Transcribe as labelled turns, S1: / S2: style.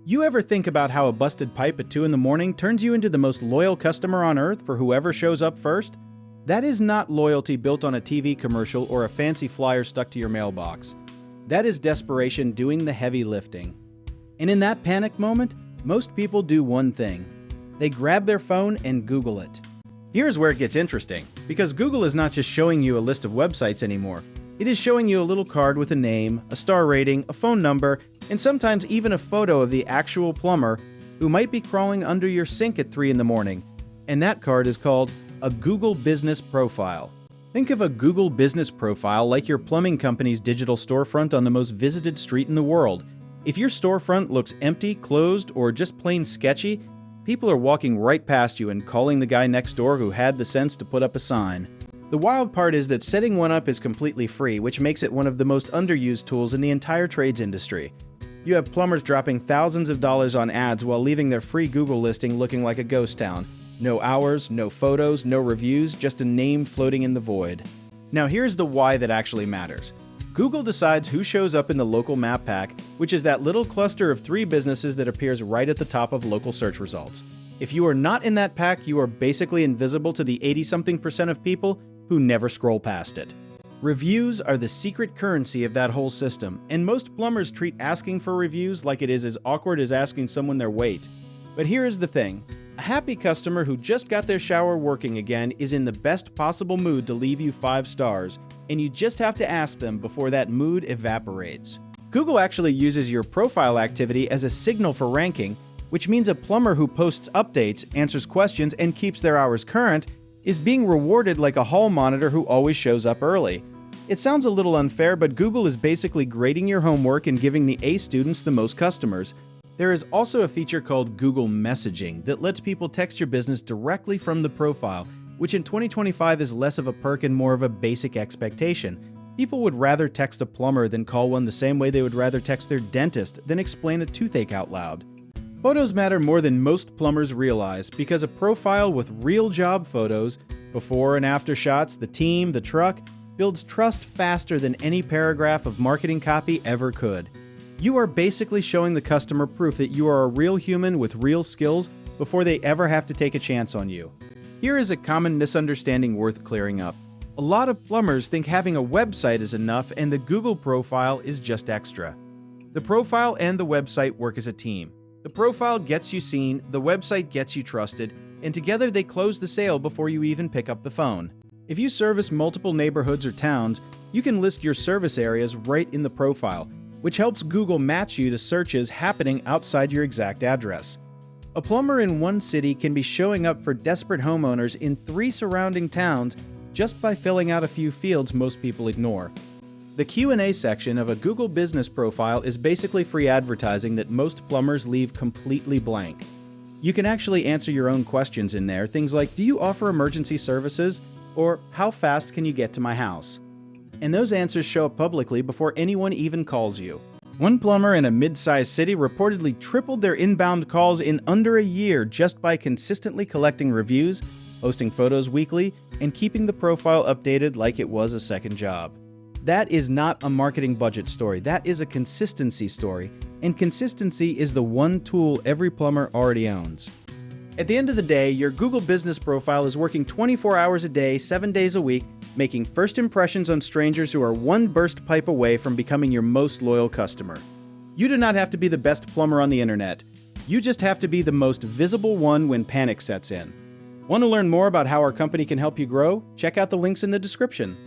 S1: You ever think about how a busted pipe at 2 in the morning turns you into the most loyal customer on earth for whoever shows up first? That is not loyalty built on a TV commercial or a fancy flyer stuck to your mailbox. That is desperation doing the heavy lifting. And in that panic moment, most people do one thing. They grab their phone and Google it. Here's where it gets interesting, because Google is not just showing you a list of websites anymore. It is showing you a little card with a name, a star rating, a phone number, and sometimes even a photo of the actual plumber who might be crawling under your sink at 3 in the morning. And that card is called a Google Business Profile. Think of a Google Business Profile like your plumbing company's digital storefront on the most visited street in the world. If your storefront looks empty, closed, or just plain sketchy, people are walking right past you and calling the guy next door who had the sense to put up a sign. The wild part is that setting one up is completely free, which makes it one of the most underused tools in the entire trades industry. You have plumbers dropping thousands of dollars on ads while leaving their free Google listing looking like a ghost town. No hours, no photos, no reviews, just a name floating in the void. Now here's the why that actually matters. Google decides who shows up in the local map pack, which is that little cluster of 3 businesses that appears right at the top of local search results. If you are not in that pack, you are basically invisible to the 80-something% of people who never scroll past it. Reviews are the secret currency of that whole system, and most plumbers treat asking for reviews like it is as awkward as asking someone their weight. But here is the thing. A happy customer who just got their shower working again is in the best possible mood to leave you 5 stars, and you just have to ask them before that mood evaporates. Google actually uses your profile activity as a signal for ranking, which means a plumber who posts updates, answers questions, and keeps their hours current is being rewarded like a hall monitor who always shows up early. It sounds a little unfair, but Google is basically grading your homework and giving the A students the most customers. There is also a feature called Google Messaging that lets people text your business directly from the profile, which in 2025 is less of a perk and more of a basic expectation. People would rather text a plumber than call one the same way they would rather text their dentist than explain a toothache out loud. Photos matter more than most plumbers realize because a profile with real job photos, before and after shots, the team, the truck, builds trust faster than any paragraph of marketing copy ever could. You are basically showing the customer proof that you are a real human with real skills before they ever have to take a chance on you. Here is a common misunderstanding worth clearing up. A lot of plumbers think having a website is enough and the Google profile is just extra. The profile and the website work as a team. The profile gets you seen, the website gets you trusted, and together they close the sale before you even pick up the phone. If you service multiple neighborhoods or towns, you can list your service areas right in the profile, which helps Google match you to searches happening outside your exact address. A plumber in one city can be showing up for desperate homeowners in 3 surrounding towns just by filling out a few fields most people ignore. The Q&A section of a Google Business Profile is basically free advertising that most plumbers leave completely blank. You can actually answer your own questions in there, things like, do you offer emergency services? Or, how fast can you get to my house? And those answers show up publicly before anyone even calls you. One plumber in a mid-sized city reportedly tripled their inbound calls in under a year just by consistently collecting reviews, posting photos weekly, and keeping the profile updated like it was a second job. That is not a marketing budget story, that is a consistency story, and consistency is the one tool every plumber already owns. At the end of the day, your Google Business Profile is working 24 hours a day, 7 days a week, making first impressions on strangers who are one burst pipe away from becoming your most loyal customer. You do not have to be the best plumber on the internet. You just have to be the most visible one when panic sets in. Want to learn more about how our company can help you grow? Check out the links in the description.